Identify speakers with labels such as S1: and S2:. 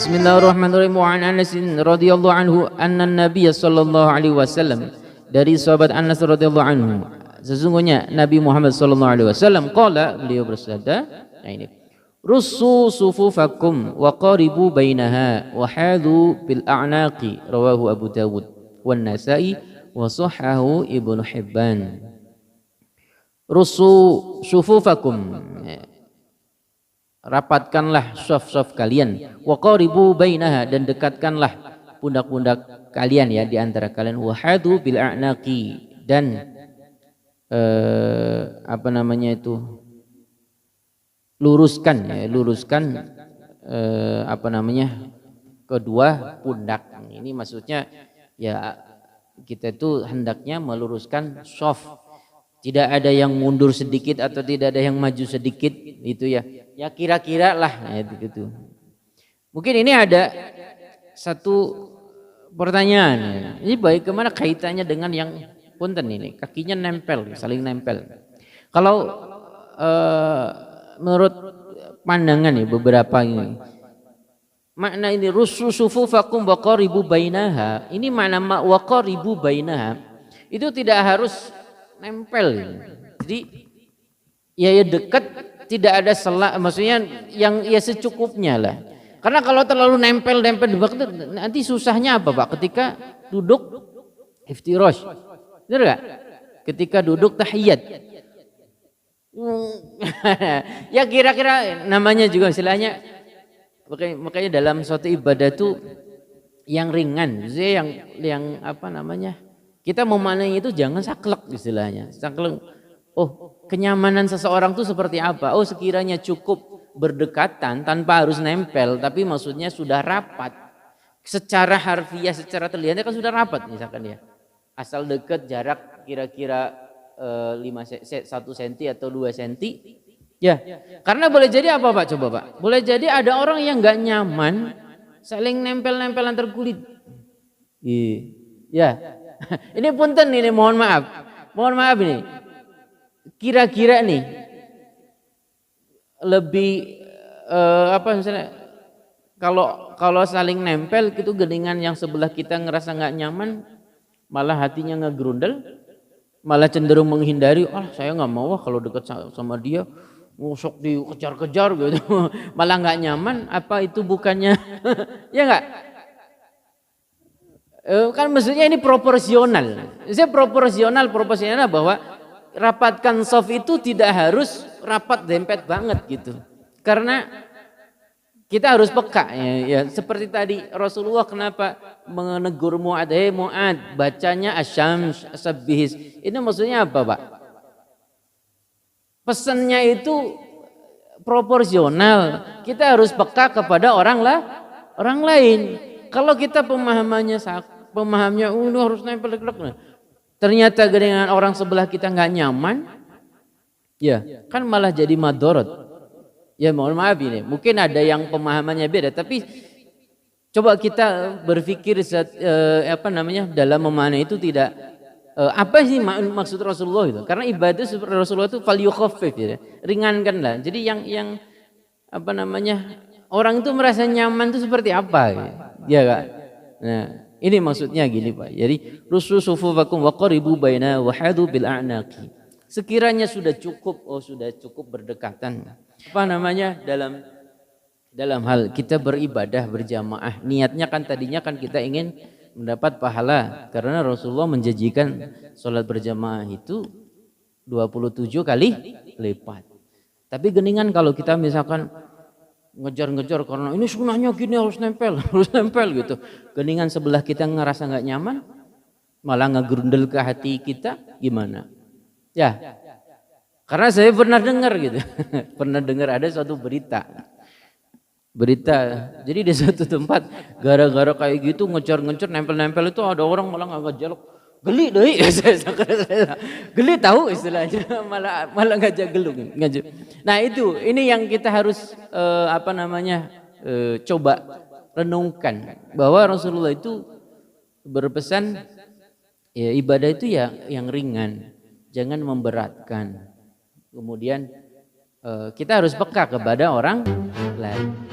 S1: Bismillahirrahmanirrahim. Wa an Anas radhiyallahu anhu anna Nabiy sallallahu alaihi wasallam, dari sahabat Anas radhiyallahu anhu, sesungguhnya Nabi Muhammad sallallahu alaihi wasallam qala, beliau bersabda, nah ini, russu sufufakum wa qaribu bainaha wa hadu bil a'naqi, rawahu Abu Dawud wan Nasa'i wa sahhahu Ibnu Hibban. Russu sufufakum, rapatkanlah shaf-shaf kalian, wa qaribu bainaha, dan dekatkanlah pundak-pundak kalian ya di antara kalian, wa hadu bil a'naqi, dan luruskan kedua pundak. Ini maksudnya ya kita itu hendaknya meluruskan shaf. Tidak ada yang mundur sedikit atau tidak ada yang maju sedikit, itu ya. Ya kira-kira lah ya, gitu. Mungkin ini ada satu pertanyaan ya. Ini bagaimana kaitannya dengan yang punten ini, kakinya nempel, saling nempel. Kalau menurut pandangan ya beberapa ini, makna ini russu sufufakum wa qaribu bainaha, ini makna wa qaribu bainaha itu tidak harus nempel. Jadi ya dekat, tidak ada selah, maksudnya yang ya secukupnya lah. Karena kalau terlalu nempel di waktu, nanti susahnya apa Pak? Ketika duduk iftirash, benar gak? Ketika duduk tahiyat, ya kira-kira namanya juga istilahnya, makanya dalam suatu ibadah itu yang ringan, yang apa namanya, kita memaknai itu jangan saklek istilahnya. Saklek, oh kenyamanan seseorang itu seperti apa? Oh sekiranya cukup berdekatan tanpa harus nempel, tapi maksudnya sudah rapat. Secara harfiah, secara terlihatnya kan sudah rapat misalkan ya. Asal dekat jarak kira-kira 1 cm atau 2 cm. Ya, karena boleh jadi apa Pak? Coba Pak. Boleh jadi ada orang yang nggak nyaman saling nempel-nempelan terkulit. Ya. Ini punten ini, mohon maaf ini. Kira-kira nih lebih misalnya kalau saling nempel gitu, geningan yang sebelah kita ngerasa nggak nyaman, malah hatinya ngegrundel, malah cenderung menghindari. Saya nggak mau kalau dekat sama dia, ngusuk dikejar-kejar gitu, malah nggak nyaman. Apa itu bukannya ya nggak? Kan maksudnya ini proporsional. Saya proporsional bahwa rapatkan shaf itu tidak harus rapat dempet banget gitu. Karena kita harus peka ya. Seperti tadi Rasulullah kenapa menegur Mu'ad, Mu'ad, bacanya asyams sabbihis. Ini maksudnya apa Pak? Pesannya itu proporsional. Kita harus peka kepada orang lain. Kalau kita pemahamannya harus nempel, ternyata dengan orang sebelah kita nggak nyaman, ya kan malah jadi madorot. Ya mohon maaf ini, mungkin ada yang pemahamannya beda, tapi coba kita berpikir dalam memaknai itu tidak apa sih maksud Rasulullah itu? Karena ibadah seperti Rasulullah itu falyukhaffif ya, ringankanlah. Jadi yang orang itu merasa nyaman itu seperti apa ya Kak? Nah, ini maksudnya gini Pak. Jadi russu sufufakum wa qaribu baina wa hadu bil a'naqi. Sekiranya sudah cukup berdekatan. Dalam hal kita beribadah berjamaah, niatnya kan tadinya kan kita ingin mendapat pahala, karena Rasulullah menjanjikan sholat berjamaah itu 27 kali lipat. Tapi geningan kalau kita misalkan ngejar-ngejar karena ini sunahnya gini harus nempel gitu. Geningan sebelah kita ngerasa nggak nyaman, malah ngegrundel ke hati kita, gimana? Ya, karena saya pernah dengar gitu, pernah dengar ada suatu berita. Jadi di suatu tempat gara-gara kayak gitu ngejar-ngejar nempel-nempel itu ada orang malah nggak ngejar, geli deh, geli tahu istilahnya, malah ngajak gelung. Nah ini yang kita harus coba renungkan, bahwa Rasulullah itu berpesan ya ibadah itu ya yang ringan, jangan memberatkan. Kemudian kita harus peka kepada orang lain.